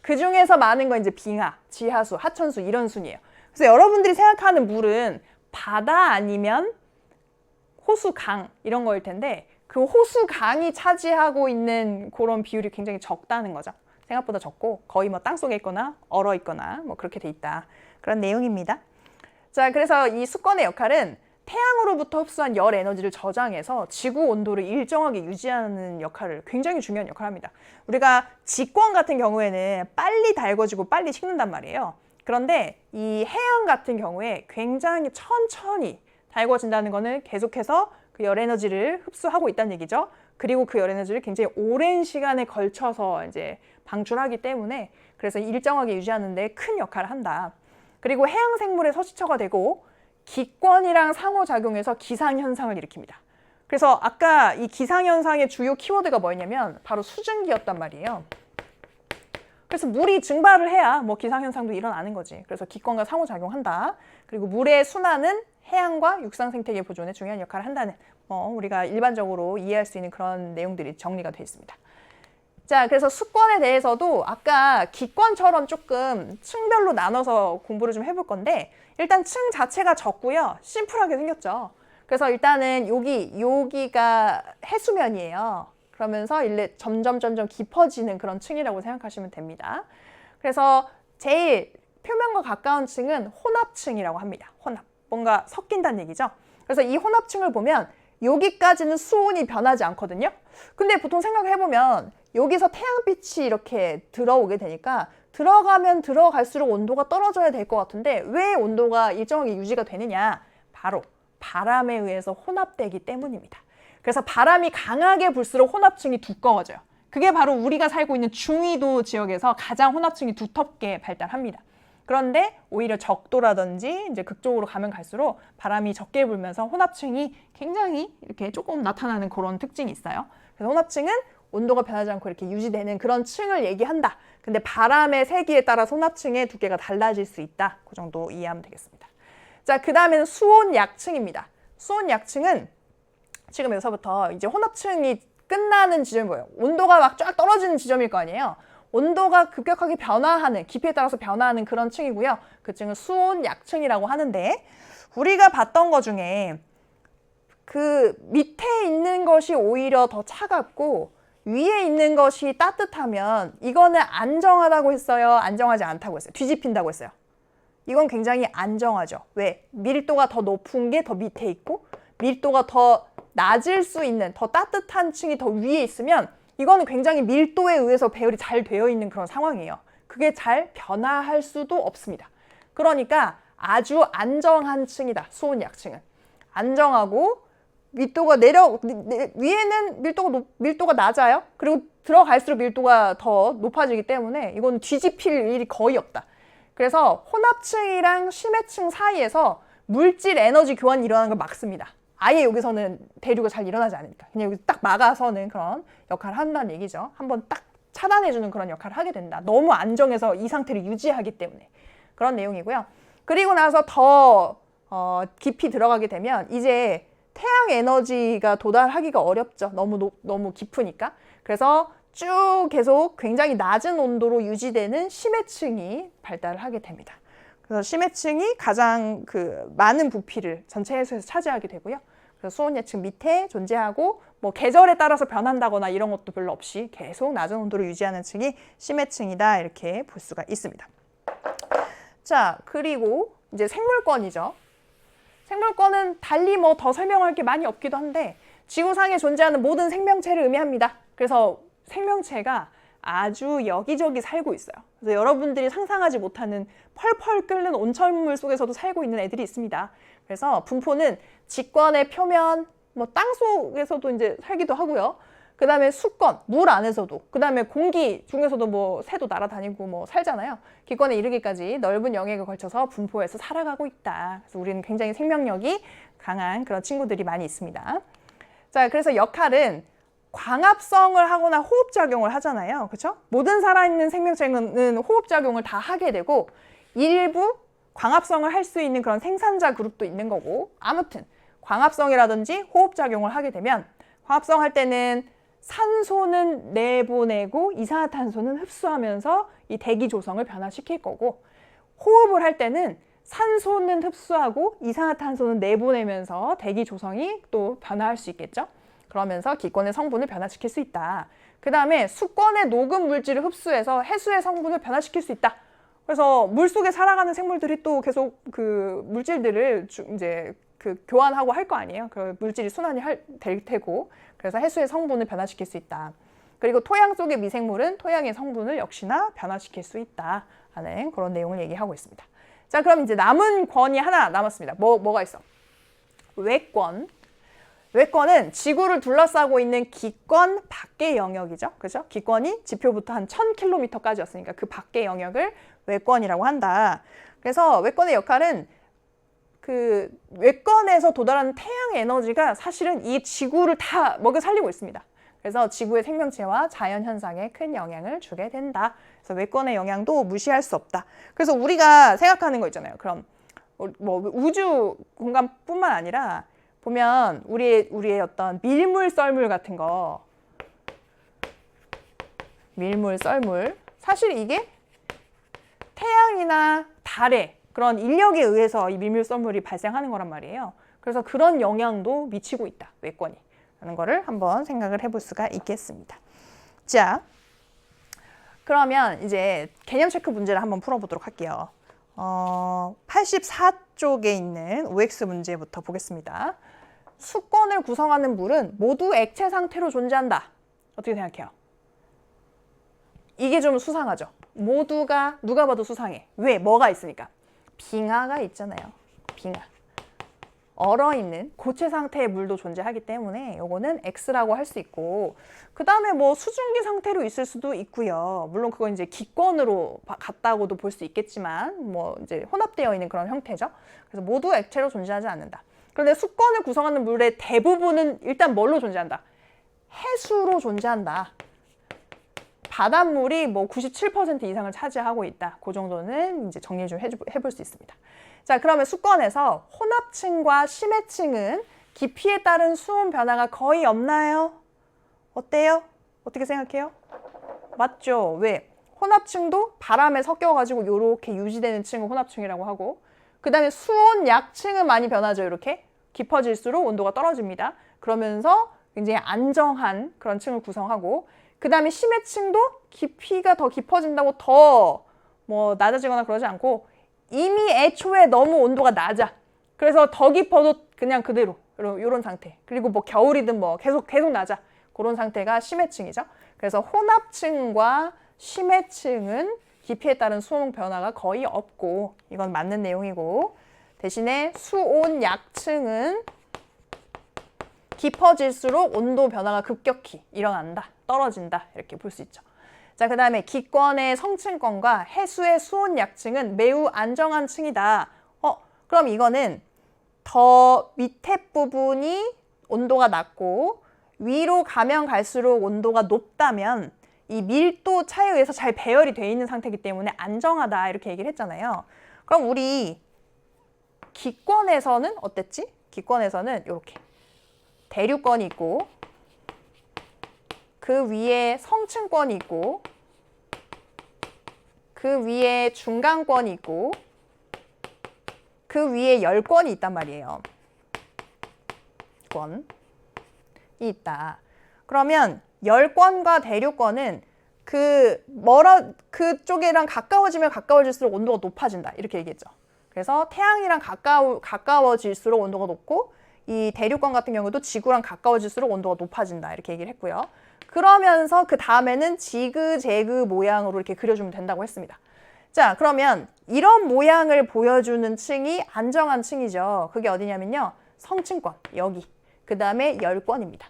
그 중에서 많은 건 이제 빙하, 지하수, 하천수 이런 순이에요. 그래서 여러분들이 생각하는 물은 바다 아니면 호수, 강 이런 거일 텐데 그 호수, 강이 차지하고 있는 그런 비율이 굉장히 적다는 거죠. 생각보다 적고 거의 뭐 땅속에 있거나 얼어 있거나 뭐 그렇게 돼 있다. 그런 내용입니다. 자, 그래서 이 수권의 역할은 태양으로부터 흡수한 열 에너지를 저장해서 지구 온도를 일정하게 유지하는 역할을 굉장히 중요한 역할을 합니다. 우리가 직권 같은 경우에는 빨리 달궈지고 빨리 식는단 말이에요. 그런데 이 해양 같은 경우에 굉장히 천천히 달궈진다는 거는 계속해서 그 열 에너지를 흡수하고 있다는 얘기죠. 그리고 그 열 에너지를 굉장히 오랜 시간에 걸쳐서 이제 방출하기 때문에 그래서 일정하게 유지하는 데 큰 역할을 한다. 그리고 해양 생물의 서식처가 되고 기권이랑 상호작용해서 기상현상을 일으킵니다. 그래서 아까 이 기상현상의 주요 키워드가 뭐였냐면 바로 수증기였단 말이에요. 그래서 물이 증발을 해야 뭐 기상현상도 일어나는 거지. 그래서 기권과 상호작용한다. 그리고 물의 순환은 해양과 육상 생태계 보존에 중요한 역할을 한다는 우리가 일반적으로 이해할 수 있는 그런 내용들이 정리가 되어 있습니다. 자, 그래서 수권에 대해서도 아까 기권처럼 조금 층별로 나눠서 공부를 좀 해볼 건데 일단 층 자체가 적고요. 심플하게 생겼죠. 그래서 일단은 여기가 해수면이에요. 그러면서 점점 깊어지는 그런 층이라고 생각하시면 됩니다. 그래서 제일 표면과 가까운 층은 혼합층이라고 합니다. 혼합. 뭔가 섞인다는 얘기죠. 그래서 이 혼합층을 보면 여기까지는 수온이 변하지 않거든요. 근데 보통 생각해보면 여기서 태양빛이 이렇게 들어오게 되니까 들어가면 들어갈수록 온도가 떨어져야 될 것 같은데 왜 온도가 일정하게 유지가 되느냐? 바로 바람에 의해서 혼합되기 때문입니다. 그래서 바람이 강하게 불수록 혼합층이 두꺼워져요. 그게 바로 우리가 살고 있는 중위도 지역에서 가장 혼합층이 두텁게 발달합니다. 그런데 오히려 적도라든지 이제 극쪽으로 가면 갈수록 바람이 적게 불면서 혼합층이 굉장히 이렇게 조금 나타나는 그런 특징이 있어요. 그래서 혼합층은 온도가 변하지 않고 이렇게 유지되는 그런 층을 얘기한다. 근데 바람의 세기에 따라 혼합층의 두께가 달라질 수 있다. 그 정도 이해하면 되겠습니다. 자, 그 다음에는 수온약층입니다. 수온약층은 지금 여기서부터 이제 혼합층이 끝나는 지점이 뭐예요? 온도가 막 쫙 떨어지는 지점일 거 아니에요? 온도가 급격하게 변화하는, 깊이에 따라서 변화하는 그런 층이고요. 그 층은 수온약층이라고 하는데 우리가 봤던 것 중에 그 밑에 있는 것이 오히려 더 차갑고 위에 있는 것이 따뜻하면 이거는 안정하다고 했어요? 안정하지 않다고 했어요? 뒤집힌다고 했어요? 이건 굉장히 안정하죠. 왜? 밀도가 더 높은 게 더 밑에 있고 밀도가 더 낮을 수 있는 더 따뜻한 층이 더 위에 있으면 이거는 굉장히 밀도에 의해서 배열이 잘 되어 있는 그런 상황이에요. 그게 잘 변화할 수도 없습니다. 그러니까 아주 안정한 층이다. 수온 약층은. 안정하고 밀도가 위에는 밀도가 낮아요. 그리고 들어갈수록 밀도가 더 높아지기 때문에 이건 뒤집힐 일이 거의 없다. 그래서 혼합층이랑 심해층 사이에서 물질 에너지 교환이 일어나는 걸 막습니다. 아예 여기서는 대류가 잘 일어나지 않으니까 그냥 여기 딱 막아서는 그런 역할을 한다는 얘기죠. 한번 딱 차단해주는 그런 역할을 하게 된다. 너무 안정해서 이 상태를 유지하기 때문에 그런 내용이고요. 그리고 나서 더 깊이 들어가게 되면 이제 태양 에너지가 도달하기가 어렵죠. 너무 깊으니까. 그래서 쭉 계속 굉장히 낮은 온도로 유지되는 심해층이 발달을 하게 됩니다. 그래서 심해층이 가장 많은 부피를 전체 해수에서 차지하게 되고요. 그래서 수온 예층 밑에 존재하고 뭐 계절에 따라서 변한다거나 이런 것도 별로 없이 계속 낮은 온도를 유지하는 층이 심해층이다 이렇게 볼 수가 있습니다. 자, 그리고 이제 생물권이죠. 생물권은 달리 뭐 더 설명할 게 많이 없기도 한데 지구상에 존재하는 모든 생명체를 의미합니다. 그래서 생명체가 아주 여기저기 살고 있어요. 그래서 여러분들이 상상하지 못하는 펄펄 끓는 온천물 속에서도 살고 있는 애들이 있습니다. 그래서 분포는 직권의 표면, 뭐 땅 속에서도 이제 살기도 하고요. 그 다음에 수권, 물 안에서도, 그 다음에 공기 중에서도 뭐 새도 날아다니고 뭐 살잖아요. 기권에 이르기까지 넓은 영역에 걸쳐서 분포해서 살아가고 있다. 그래서 우리는 굉장히 생명력이 강한 그런 친구들이 많이 있습니다. 자, 그래서 역할은 광합성을 하거나 호흡작용을 하잖아요. 그렇죠? 모든 살아있는 생명체는 호흡작용을 다 하게 되고 일부 광합성을 할 수 있는 그런 생산자 그룹도 있는 거고 아무튼 광합성이라든지 호흡작용을 하게 되면 광합성 할 때는 산소는 내보내고 이산화탄소는 흡수하면서 이 대기 조성을 변화시킬 거고 호흡을 할 때는 산소는 흡수하고 이산화탄소는 내보내면서 대기 조성이 또 변화할 수 있겠죠. 그러면서 기권의 성분을 변화시킬 수 있다. 그 다음에 수권의 녹음 물질을 흡수해서 해수의 성분을 변화시킬 수 있다. 그래서 물속에 살아가는 생물들이 또 계속 그 물질들을 이제 교환하고 할 거 아니에요. 그 물질이 순환이 될 테고. 그래서 해수의 성분을 변화시킬 수 있다. 그리고 토양 속의 미생물은 토양의 성분을 역시나 변화시킬 수 있다 하는 그런 내용을 얘기하고 있습니다. 자, 그럼 이제 남은 권이 하나 남았습니다. 뭐가 있어? 외권. 외권은 지구를 둘러싸고 있는 기권 밖의 영역이죠. 그죠? 기권이 지표부터 한 1000km까지였으니까 그 밖의 영역을 외권이라고 한다. 그래서 외권의 역할은 그 외권에서 도달하는 태양 에너지가 사실은 이 지구를 다 먹여 살리고 있습니다. 그래서 지구의 생명체와 자연 현상에 큰 영향을 주게 된다. 그래서 외권의 영향도 무시할 수 없다. 그래서 우리가 생각하는 거 있잖아요. 그럼 뭐 우주 공간뿐만 아니라 보면 우리의 어떤 밀물, 썰물 같은 거 밀물, 썰물 사실 이게 태양이나 달의 그런 인력에 의해서 이 밀물, 썰물이 발생하는 거란 말이에요. 그래서 그런 영향도 미치고 있다. 외권이 라는 거를 한번 생각을 해볼 수가 있겠습니다. 자, 그러면 이제 개념 체크 문제를 한번 풀어보도록 할게요. 84쪽에 있는 OX 문제부터 보겠습니다. 수권을 구성하는 물은 모두 액체 상태로 존재한다. 어떻게 생각해요? 이게 좀 수상하죠? 모두가 누가 봐도 수상해. 왜? 뭐가 있으니까. 빙하가 있잖아요. 빙하. 얼어있는 고체 상태의 물도 존재하기 때문에 요거는 X라고 할 수 있고 그 다음에 뭐 수증기 상태로 있을 수도 있고요. 물론 그건 이제 기권으로 같다고도 볼 수 있겠지만 뭐 이제 혼합되어 있는 그런 형태죠. 그래서 모두 액체로 존재하지 않는다. 그런데 수권을 구성하는 물의 대부분은 일단 뭘로 존재한다? 해수로 존재한다. 바닷물이 뭐 97% 이상을 차지하고 있다. 그 정도는 이제 정리 좀 해볼 수 있습니다. 자, 그러면 수권에서 혼합층과 심해층은 깊이에 따른 수온 변화가 거의 없나요? 어때요? 어떻게 생각해요? 맞죠? 왜? 혼합층도 바람에 섞여가지고 이렇게 유지되는 층을 혼합층이라고 하고 그 다음에 수온 약층은 많이 변하죠. 이렇게 깊어질수록 온도가 떨어집니다. 그러면서 굉장히 안정한 그런 층을 구성하고, 그 다음에 심해 층도 깊이가 더 깊어진다고 더 뭐 낮아지거나 그러지 않고 이미 애초에 너무 온도가 낮아. 그래서 더 깊어도 그냥 그대로 이런 상태. 그리고 뭐 겨울이든 뭐 계속 낮아. 그런 상태가 심해층이죠. 그래서 혼합층과 심해층은 깊이에 따른 수온 변화가 거의 없고, 이건 맞는 내용이고, 대신에 수온 약층은 깊어질수록 온도 변화가 급격히 일어난다, 떨어진다, 이렇게 볼 수 있죠. 자, 그 다음에 기권의 성층권과 해수의 수온 약층은 매우 안정한 층이다. 그럼 이거는 더 밑에 부분이 온도가 낮고 위로 가면 갈수록 온도가 높다면 이 밀도 차이에 의해서 잘 배열이 되어 있는 상태이기 때문에 안정하다, 이렇게 얘기를 했잖아요. 그럼 우리 기권에서는 어땠지? 기권에서는 이렇게 대류권이 있고, 그 위에 성층권이 있고, 그 위에 중간권이 있고, 그 위에 열권이 있단 말이에요. 권이 있다. 그러면 열권과 대류권은 그쪽이랑 가까워지면 가까워질수록 온도가 높아진다, 이렇게 얘기했죠. 그래서 태양이랑 가까워질수록 온도가 높고, 이 대류권 같은 경우도 지구랑 가까워질수록 온도가 높아진다, 이렇게 얘기를 했고요. 그러면서 그 다음에는 지그재그 모양으로 이렇게 그려주면 된다고 했습니다. 자, 그러면 이런 모양을 보여주는 층이 안정한 층이죠. 그게 어디냐면요, 성층권, 여기. 그 다음에 열권입니다.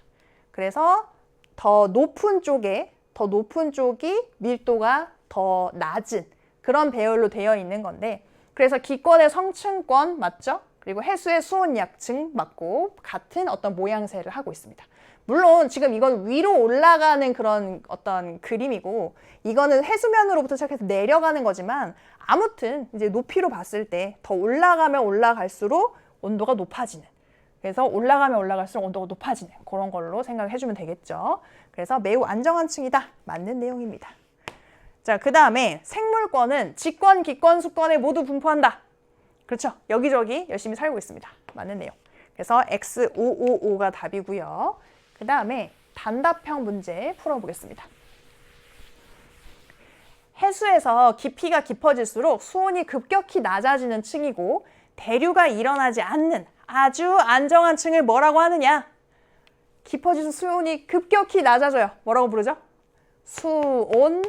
그래서 더 높은 쪽이 밀도가 더 낮은 그런 배열로 되어 있는 건데, 그래서 기권의 성층권 맞죠? 그리고 해수의 수온 약층 맞고 같은 어떤 모양새를 하고 있습니다. 물론 지금 이건 위로 올라가는 그런 어떤 그림이고, 이거는 해수면으로부터 시작해서 내려가는 거지만, 아무튼 이제 높이로 봤을 때 더 올라가면 올라갈수록 온도가 높아지는, 그래서 올라가면 올라갈수록 온도가 높아지는 그런 걸로 생각해 주면 되겠죠. 그래서 매우 안정한 층이다, 맞는 내용입니다. 자, 그 다음에 생물권은 직권, 기권, 수권에 모두 분포한다. 그렇죠. 여기저기 열심히 살고 있습니다. 맞는 내용. 그래서 X555가 답이고요. 그 다음에 단답형 문제 풀어보겠습니다. 해수에서 깊이가 깊어질수록 수온이 급격히 낮아지는 층이고, 대류가 일어나지 않는 아주 안정한 층을 뭐라고 하느냐? 깊어질수록 수온이 급격히 낮아져요. 뭐라고 부르죠? 수온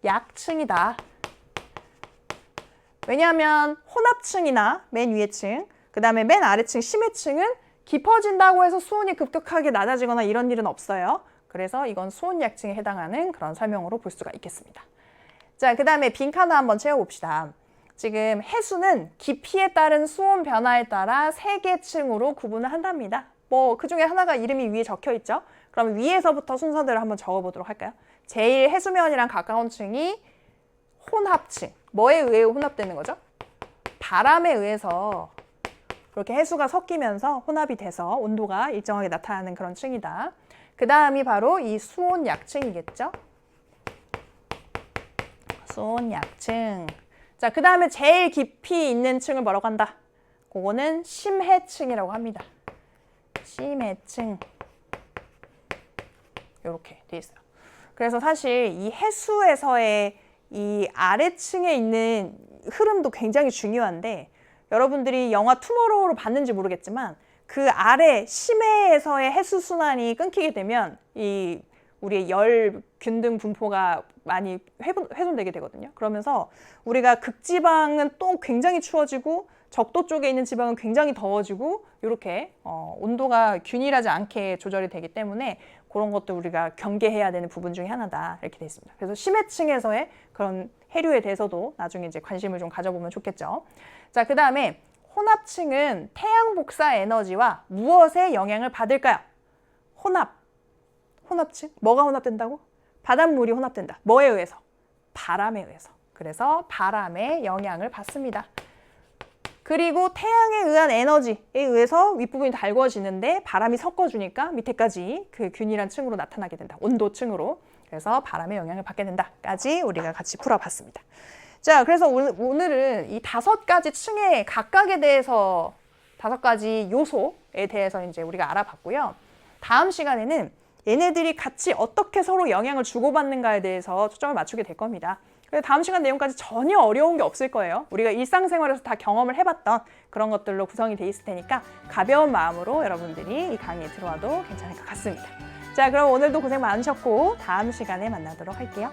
약층이다. 왜냐하면 혼합층이나 맨 위의 층, 그 다음에 맨 아래층 심해층은 깊어진다고 해서 수온이 급격하게 낮아지거나 이런 일은 없어요. 그래서 이건 수온 약층에 해당하는 그런 설명으로 볼 수가 있겠습니다. 자, 그 다음에 빈칸을 한번 채워봅시다. 지금 해수는 깊이에 따른 수온 변화에 따라 3개 층으로 구분을 한답니다. 뭐 그 중에 하나가 이름이 위에 적혀 있죠. 그럼 위에서부터 순서대로 한번 적어보도록 할까요? 제일 해수면이랑 가까운 층이 혼합층. 뭐에 의해 혼합되는 거죠? 바람에 의해서 그렇게 해수가 섞이면서 혼합이 돼서 온도가 일정하게 나타나는 그런 층이다. 그 다음이 바로 이 수온 약층이겠죠? 수온 약층. 자, 그 다음에 제일 깊이 있는 층을 뭐라고 한다? 그거는 심해층이라고 합니다. 심해층. 이렇게 돼 있어요. 그래서 사실 이 해수에서의 이 아래층에 있는 흐름도 굉장히 중요한데, 여러분들이 영화 투모로우를 봤는지 모르겠지만 그 아래 심해에서의 해수 순환이 끊기게 되면 이 우리의 열 균등 분포가 많이 훼손되게 되거든요. 그러면서 우리가 극지방은 또 굉장히 추워지고 적도 쪽에 있는 지방은 굉장히 더워지고, 이렇게 온도가 균일하지 않게 조절이 되기 때문에 그런 것도 우리가 경계해야 되는 부분 중에 하나다, 이렇게 되어 있습니다. 그래서 심해층에서의 그런 해류에 대해서도 나중에 이제 관심을 좀 가져보면 좋겠죠. 자, 그 다음에 혼합층은 태양 복사 에너지와 무엇의 영향을 받을까요? 혼합층? 뭐가 혼합된다고? 바닷물이 혼합된다. 뭐에 의해서? 바람에 의해서. 그래서 바람의 영향을 받습니다. 그리고 태양에 의한 에너지에 의해서 윗부분이 달궈지는데 바람이 섞어주니까 밑에까지 그 균일한 층으로 나타나게 된다. 온도층으로. 그래서 바람의 영향을 받게 된다까지 우리가 같이 풀어봤습니다. 자, 그래서 오늘은 이 5가지 층의 각각에 대해서 5가지 요소에 대해서 이제 우리가 알아봤고요. 다음 시간에는 얘네들이 같이 어떻게 서로 영향을 주고받는가에 대해서 초점을 맞추게 될 겁니다. 그래서 다음 시간 내용까지 전혀 어려운 게 없을 거예요. 우리가 일상생활에서 다 경험을 해봤던 그런 것들로 구성이 돼 있을 테니까 가벼운 마음으로 여러분들이 이 강의에 들어와도 괜찮을 것 같습니다. 자, 그럼 오늘도 고생 많으셨고 다음 시간에 만나도록 할게요.